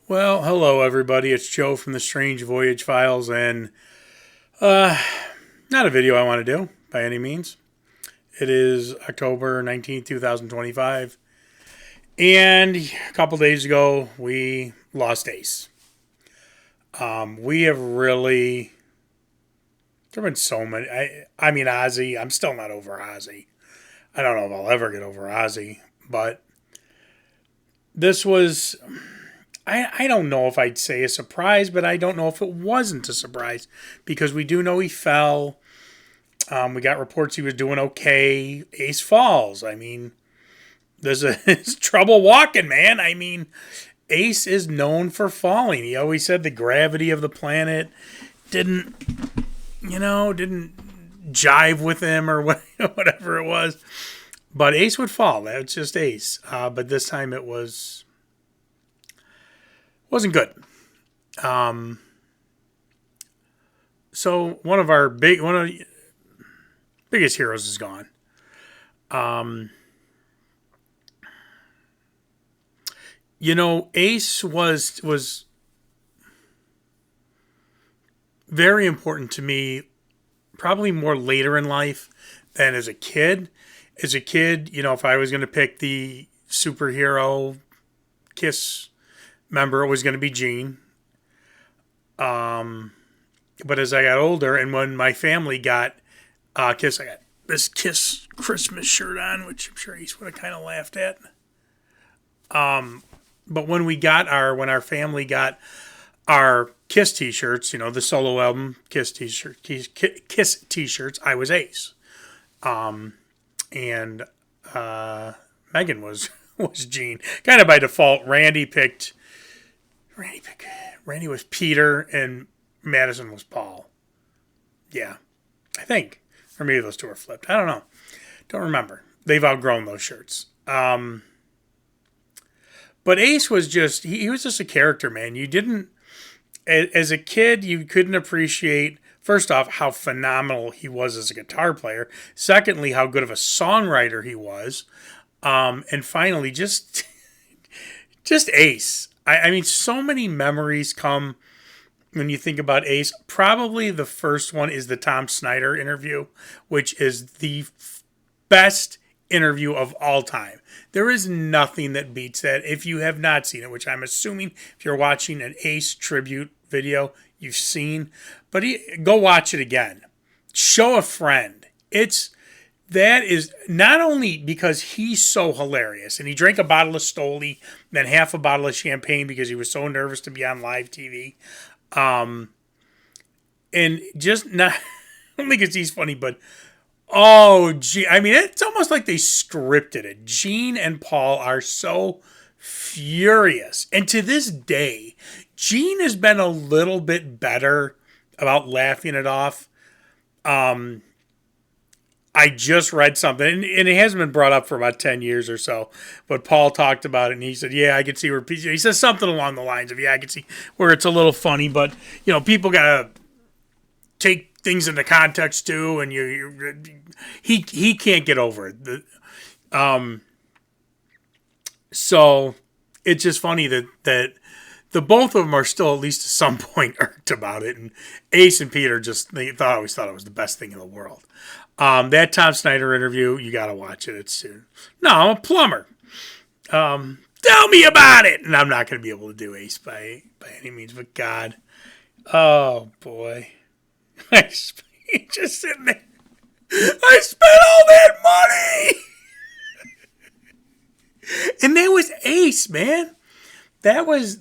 Well, hello everybody. It's Joe from the Strange Voyage Files, and uh, not a video I want to do by any means. It is October 19th, 2025, and a couple days ago we lost Ace. We have really there have been so many. I mean Ozzy. I'm still not over Ozzy. I don't know if I'll ever get over Ozzy, but this was. I don't know if I'd say a surprise, but I don't know if it wasn't a surprise because we do know he fell. We got reports he was doing okay. Ace falls. I mean, there's trouble walking, man. I mean, Ace is known for falling. He always said the gravity of the planet didn't, didn't jive with him or whatever it was. But Ace would fall. That's just Ace. But this time it wasn't good. So one of the biggest heroes is gone. Ace was very important to me, probably more later in life than as a kid. As a kid, if I was going to pick the superhero Kiss member, it was going to be Gene. But as I got older, and when my family got Kiss, I got this Kiss Christmas shirt on, which I'm sure Ace would have kind of laughed at. But when our family got our Kiss T-shirts, the solo album Kiss T-shirts, I was Ace. And Megan was Gene, kind of by default. Randy was Peter and Madison was Paul. Yeah, I think. Or maybe those two are flipped. I don't know. Don't remember. They've outgrown those shirts. But Ace was he was just a character, man. You didn't, as a kid, you couldn't appreciate, first off, how phenomenal he was as a guitar player. Secondly, how good of a songwriter he was. And finally, just Ace. I mean, so many memories come when you think about Ace. Probably the first one is the Tom Snyder interview, which is the best interview of all time. There is nothing that beats that. If you have not seen it, which I'm assuming if you're watching an Ace tribute video, you've seen, but go watch it again. Show a friend. That is not only because he's so hilarious, and he drank a bottle of Stoli, then half a bottle of champagne because he was so nervous to be on live TV. And just not only because he's funny, but I mean, it's almost like they scripted it. Gene and Paul are so furious. And to this day, Gene has been a little bit better about laughing it off. I just read something, and it hasn't been brought up for about 10 years or so, but Paul talked about it, and he said, yeah, I could see where, he says something along the lines of, yeah, I could see where it's a little funny, but, people got to take things into context, too, and he can't get over it. So it's just funny that the both of them are still at least at some point irked about it, and Ace and Peter always thought it was the best thing in the world. That Tom Snyder interview, you got to watch it. No, I'm a plumber. Tell me about it. And I'm not going to be able to do Ace by any means, but God. Oh, boy. Just sitting there. I spent all that money. And that was Ace, man. That was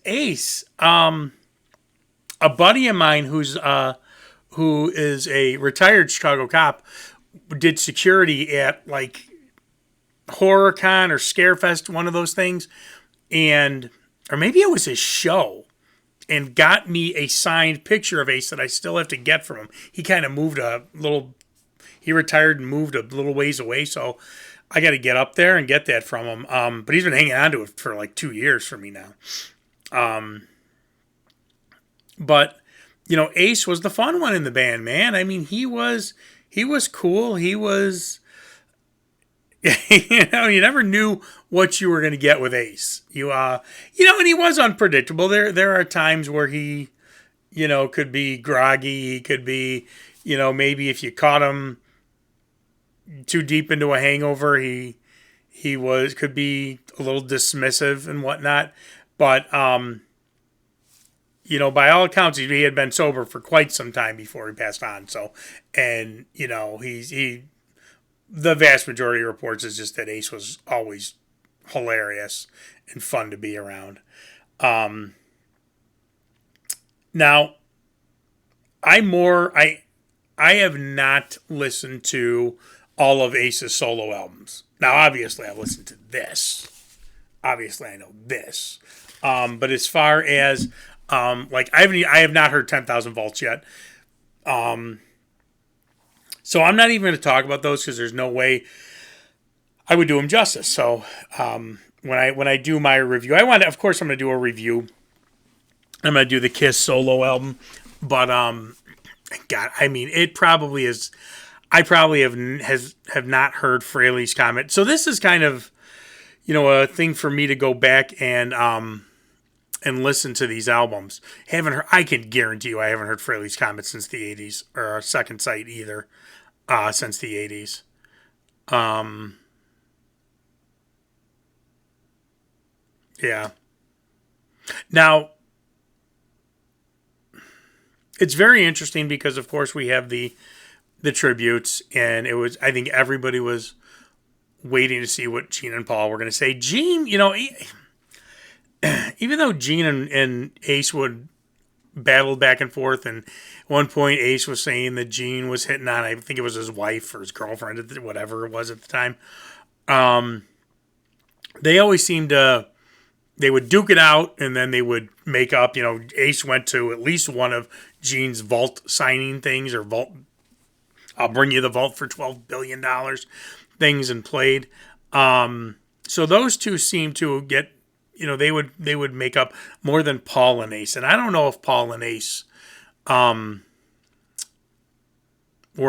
Ace. A buddy of mine who is a retired Chicago cop, did security at like HorrorCon or Scarefest, one of those things, or maybe it was his show, and got me a signed picture of Ace that I still have to get from him. He kind of he retired and moved a little ways away, so I got to get up there and get that from him. But he's been hanging on to it for like 2 years for me now. But Ace was the fun one in the band, man. I mean, he was cool. He was You never knew what you were going to get with Ace. And he was unpredictable. There are times where he, could be groggy. He could be, maybe if you caught him too deep into a hangover, could be a little dismissive and whatnot. But by all accounts, he had been sober for quite some time before he passed on. So, and the vast majority of reports is just that Ace was always hilarious and fun to be around. Now, I have not listened to all of Ace's solo albums. Now, obviously, I've listened to this. Obviously, I know this. But as far as I have not heard 10,000 Volts yet. So I'm not even going to talk about those because there's no way I would do them justice. So when I do my review, I'm going to do a review. I'm going to do the Kiss solo album, but God, I mean, it probably is. I probably have not heard Frehley's comment. So this is kind of a thing for me to go back and listen to these albums. I can guarantee you I haven't heard Frehley's comment since the 80s, or Second Sight either, since the 80s. Yeah. Now, it's very interesting because, of course, we have the tributes, and I think everybody was waiting to see what Gene and Paul were going to say. Gene, even though Gene and Ace would battle back and forth, and at one point Ace was saying that Gene was hitting on, I think it was his wife or his girlfriend, whatever it was at the time. They always seemed to, they would duke it out, and then they would make up. Ace went to at least one of Gene's vault signing things, or vault, I'll bring you the vault for $12 billion things, and played. So those two seemed to get, they would make up more than Paul and Ace. And I don't know if Paul and Ace were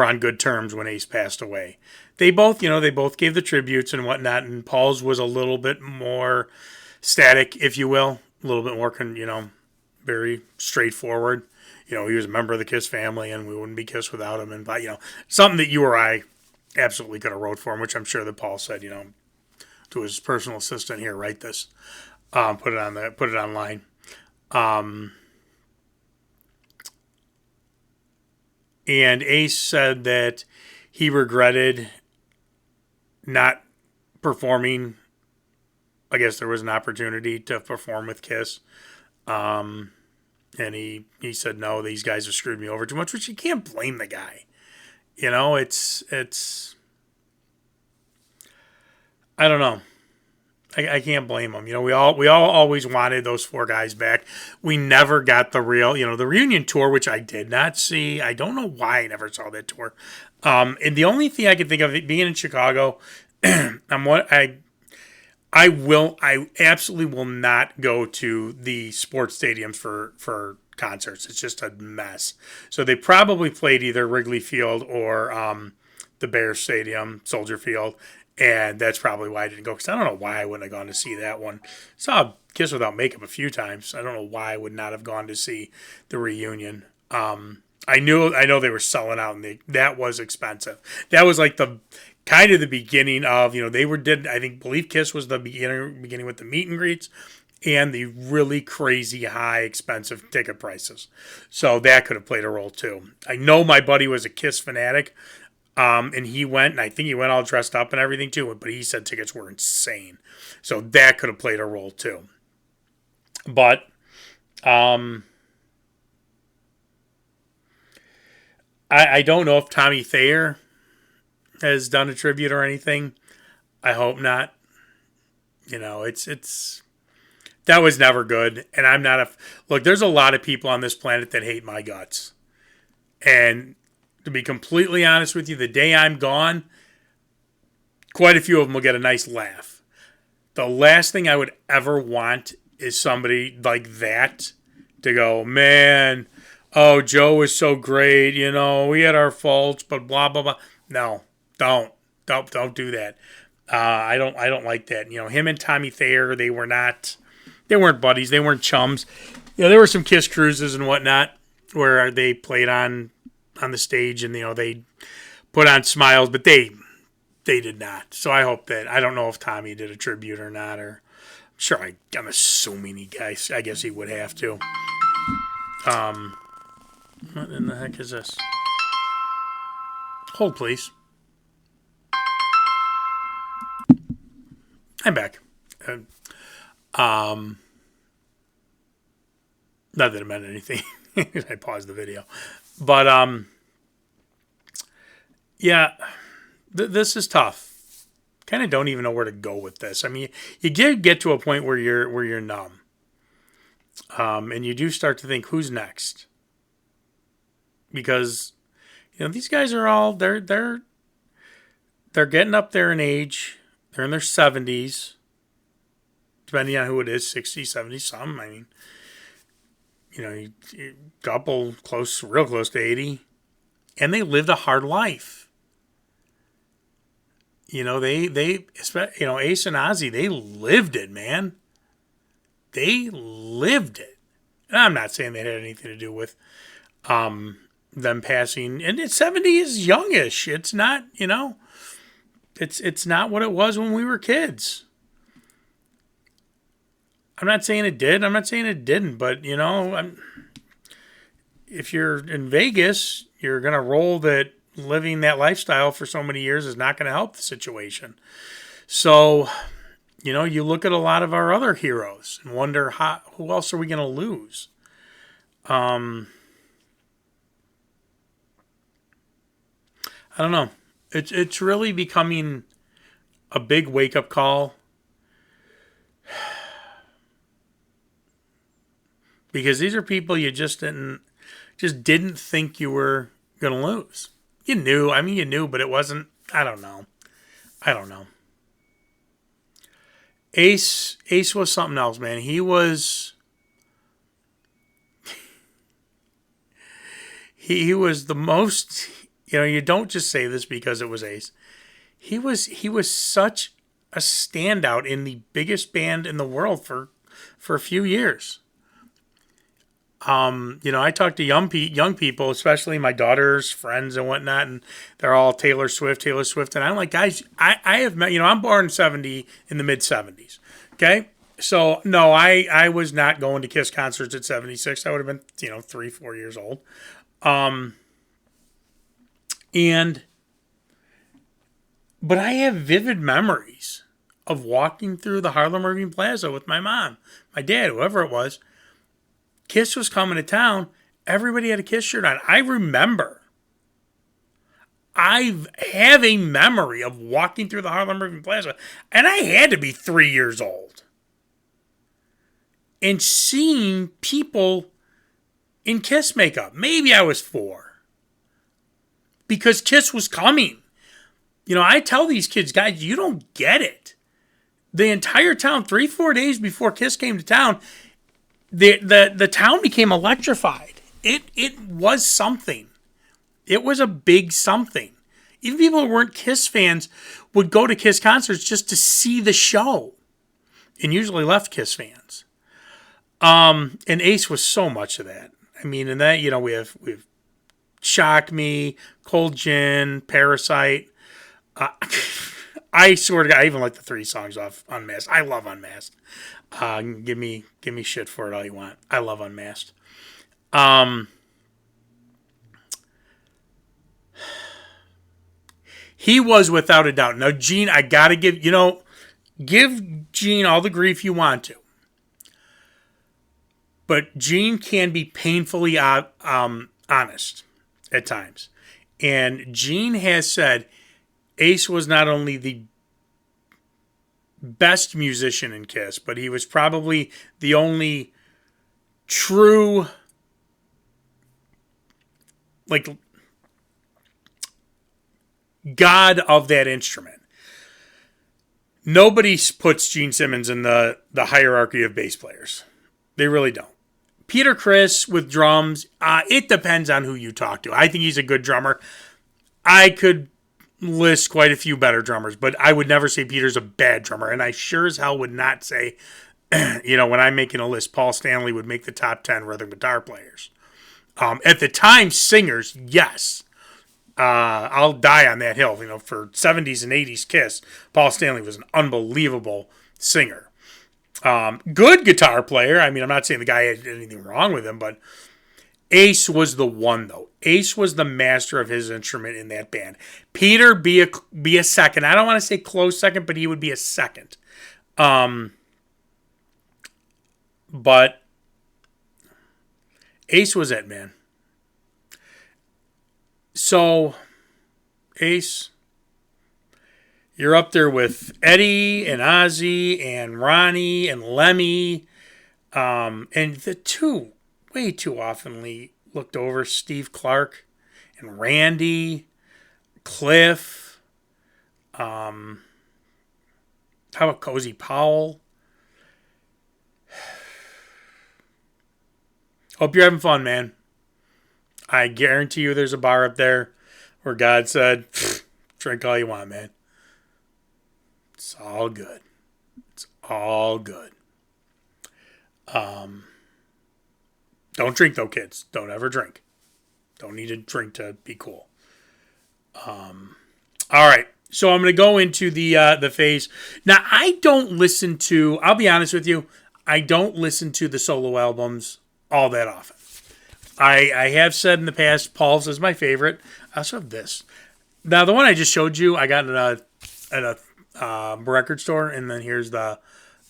on good terms when Ace passed away. They both gave the tributes and whatnot, and Paul's was a little bit more static, if you will, a little bit more, very straightforward. He was a member of the Kiss family, and we wouldn't be Kiss without him. And, but, something that you or I absolutely could have wrote for him, which I'm sure that Paul said, to his personal assistant, here, write this, put it online. And Ace said that he regretted not performing. I guess there was an opportunity to perform with Kiss. And he said, no, these guys have screwed me over too much, which you can't blame the guy. It's I don't know. I can't blame him. We all always wanted those four guys back. We never got the the reunion tour, which I did not see. I don't know why I never saw that tour. And the only thing I could think of, it being in Chicago, I absolutely will not go to the sports stadiums for concerts. It's just a mess. So they probably played either Wrigley Field or the Bears Stadium, Soldier Field, and that's probably why I didn't go, because I don't know why I wouldn't have gone to see that one. Saw Kiss Without Makeup a few times. I don't know why I would not have gone to see the reunion. I know they were selling out, and that was expensive. That was like the kind of the beginning of, believe Kiss was the beginning with the meet and greets and the really crazy high expensive ticket prices. So that could have played a role too. I know my buddy was a Kiss fanatic, and he went, and I think he went all dressed up and everything too, but he said tickets were insane. So that could have played a role too. But I don't know if Tommy Thayer has done a tribute or anything. I hope not. It's that was never good. And I'm not look, there's a lot of people on this planet that hate my guts. And to be completely honest with you, the day I'm gone, quite a few of them will get a nice laugh. The last thing I would ever want is somebody like that to go, man, oh, Joe was so great, we had our faults, but blah, blah, blah. No. Don't do that. I don't like that. Him and Tommy Thayer, they weren't buddies, they weren't chums. There were some Kiss cruises and whatnot where they played on the stage, and they put on smiles, but they did not. So I hope that, I don't know if Tommy did a tribute or not, or I'm sure I'm assuming I guess he would have to. What in the heck is this? Hold, please. I'm back. Not that it meant anything. I paused the video. But, yeah, this is tough. Kind of don't even know where to go with this. I mean, you get to a point where you're numb. And you do start to think, who's next? Because, these guys are all, they're getting up there in age. They're in their 70s. Depending on who it is, 60s, 70s, some. I mean, a couple real close to 80. And they lived a hard life. Ace and Ozzy, they lived it, man. They lived it. And I'm not saying that had anything to do with them passing. And 70 is youngish. It's not, it's not what it was when we were kids. I'm not saying it did. I'm not saying it didn't. But, if you're in Vegas, you're going to roll that living that lifestyle for so many years is not going to help the situation. So, you look at a lot of our other heroes and wonder, who else are we going to lose? I don't know. It's really becoming a big wake-up call. Because these are people you just didn't think you were going to lose. You knew, but it wasn't, I don't know. Ace was something else, man. He was the most, you don't just say this because it was Ace. He was such a standout in the biggest band in the world for a few years. I talk to young people, especially my daughter's friends and whatnot, and they're all Taylor Swift. And I'm like, guys, I have met, I'm born in the mid 70s. Okay. So no, I was not going to Kiss concerts at 76. I would have been, 3-4 years old. But I have vivid memories of walking through the Harlem Irving Plaza with my mom, my dad, whoever it was. Kiss was coming to town. Everybody had a Kiss shirt on. I remember. I have a memory of walking through the Harlem Irving Plaza, and I had to be 3 years old, and seeing people in Kiss makeup. Maybe I was 4. Because Kiss was coming. I tell these kids, guys, you don't get it. The entire town, 3-4 days before Kiss came to town, the town became electrified. It was something. It was a big something. Even people who weren't Kiss fans would go to Kiss concerts just to see the show, and usually left Kiss fans. And Ace was so much of that. I mean, and that, we have Shock Me, Cold Gin, Parasite. I swear to God, I even like the 3 songs off Unmasked. I love Unmasked. Give me shit for it all you want. I love Unmasked. He was without a doubt. Now, Gene, I gotta give Gene all the grief you want to. But Gene can be painfully honest at times. And Gene has said Ace was not only the best musician in Kiss, but he was probably the only true, god of that instrument. Nobody puts Gene Simmons in the hierarchy of bass players. They really don't. Peter Criss with drums, it depends on who you talk to. I think he's a good drummer. I could list quite a few better drummers, but I would never say Peter's a bad drummer. And I sure as hell would not say, when I'm making a list, Paul Stanley would make the top 10 rhythm guitar players. At the time, singers, yes. I'll die on that hill. For 70s and 80s Kiss, Paul Stanley was an unbelievable singer. Good guitar player. I mean, I'm not saying the guy had anything wrong with him, but Ace was the one, though. Ace was the master of his instrument in that band. Peter be a second. I don't want to say close second, but he would be a second. But Ace was it, man. So, Ace, you're up there with Eddie and Ozzy and Ronnie and Lemmy. And the two way too oftenly looked over, Steve Clark and Randy, Cliff. How about Cozy Powell? Hope you're having fun, man. I guarantee you there's a bar up there where God said, drink all you want, man. It's all good. It's all good. Don't drink though, kids. Don't ever drink. Don't need to drink to be cool. All right. So I'm going to go into the phase. Now, I don't listen to, I'll be honest with you, I don't listen to the solo albums all that often. I have said in the past, Paul's is my favorite. I also have this. Now, the one I just showed you, I got at a record store, and then here's the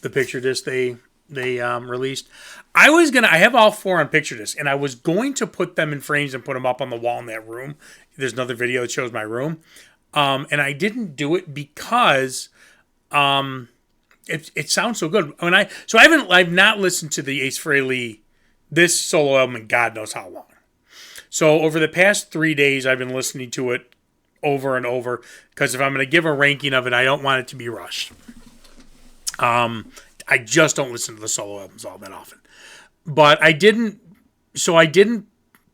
picture disc they released. I have all 4 on picture disc, and I was going to put them in frames and put them up on the wall in that room. There's another video that shows my room. And I didn't do it because it sounds so good. I've not listened to the Ace Frehley, this solo album in God knows how long. So over the past 3 days, I've been listening to it over and over because if I'm going to give a ranking of it, I don't want it to be rushed. I just don't listen to the solo albums all that often. But I didn't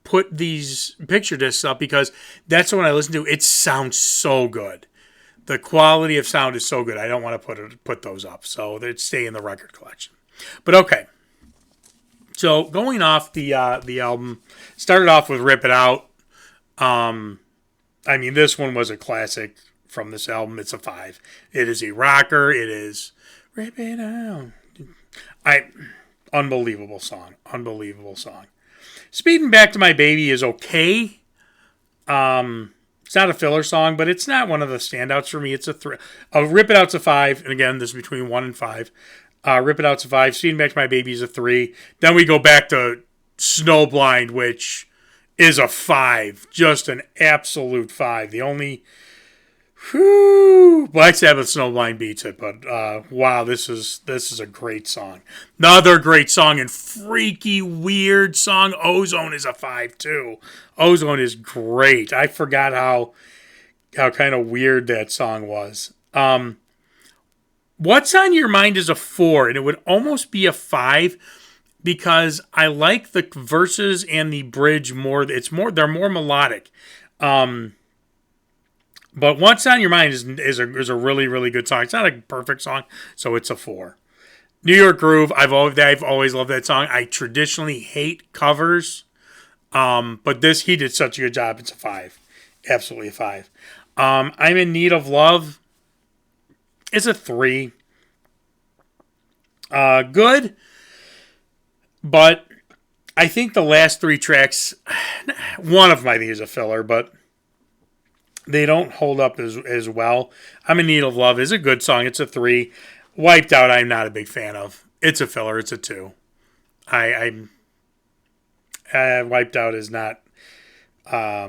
put these picture discs up because that's the one I listen to. It sounds so good. The quality of sound is so good. I don't want to put those up. So they stay in the record collection. But okay. So going off the album, started off with Rip It Out. This one was a classic from this album. It's a 5. It is a rocker. It is Rip It Out. Unbelievable song. Unbelievable song. Speeding Back to My Baby is okay. It's not a filler song, but it's not one of the standouts for me. It's a 3. Rip It Out's a 5. And again, this is between 1 and 5. Rip It Out's a 5. Speeding Back to My Baby is a 3. Then we go back to Snowblind, which is a 5. Just an absolute 5. The only... Black Sabbath Snowblind beats it, but wow, this is a great song. Another great song and freaky weird song. Ozone is a 5 too. Ozone is great. I forgot how kind of weird that song was. What's on Your Mind is a 4, and it would almost be a 5 because I like the verses and the bridge more. They're more melodic. But What's on Your Mind is a really, really good song. It's not a perfect song, so it's a 4. New York Groove, I've always loved that song. I traditionally hate covers, but he did such a good job. It's a 5. Absolutely a 5. I'm in Need of Love. It's a 3. Good, but I think the last 3 tracks, one of them I think is a filler, but they don't hold up as well. I'm in Need of Love is a good song. It's a 3. Wiped Out, I'm not a big fan of. It's a filler. It's a 2. I'm Wiped Out is not a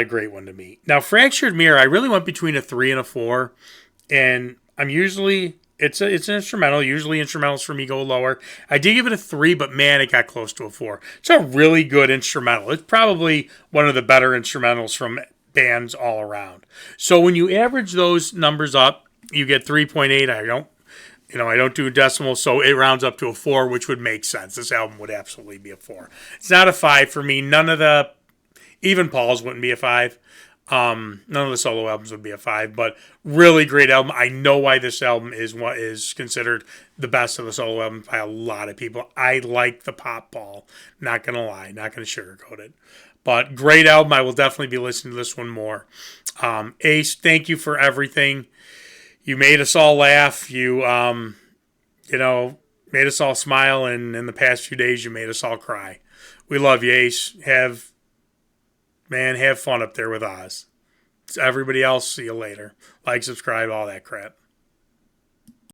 great one to me. Now, Fractured Mirror, I really went between a 3 and a 4, and I'm usually it's an instrumental. Usually instrumentals for me go lower. I did give it a 3, but man, it got close to a 4. It's a really good instrumental. It's probably one of the better instrumentals from bands all around. So when you average those numbers up, you get 3.8. I don't do decimals, so it rounds up to a 4, which would make sense. This album would absolutely be a 4. It's not a 5 for me. Even Paul's wouldn't be a 5. None of the solo albums would be a 5, but really great album. I know why this album is what is considered the best of the solo albums by a lot of people. I like the pop ball. Not going to lie. Not going to sugarcoat it. But great album. I will definitely be listening to this one more. Ace, thank you for everything. You made us all laugh. You made us all smile. And in the past few days, you made us all cry. We love you, Ace. Have fun up there with Oz. Everybody else, see you later. Like, subscribe, all that crap.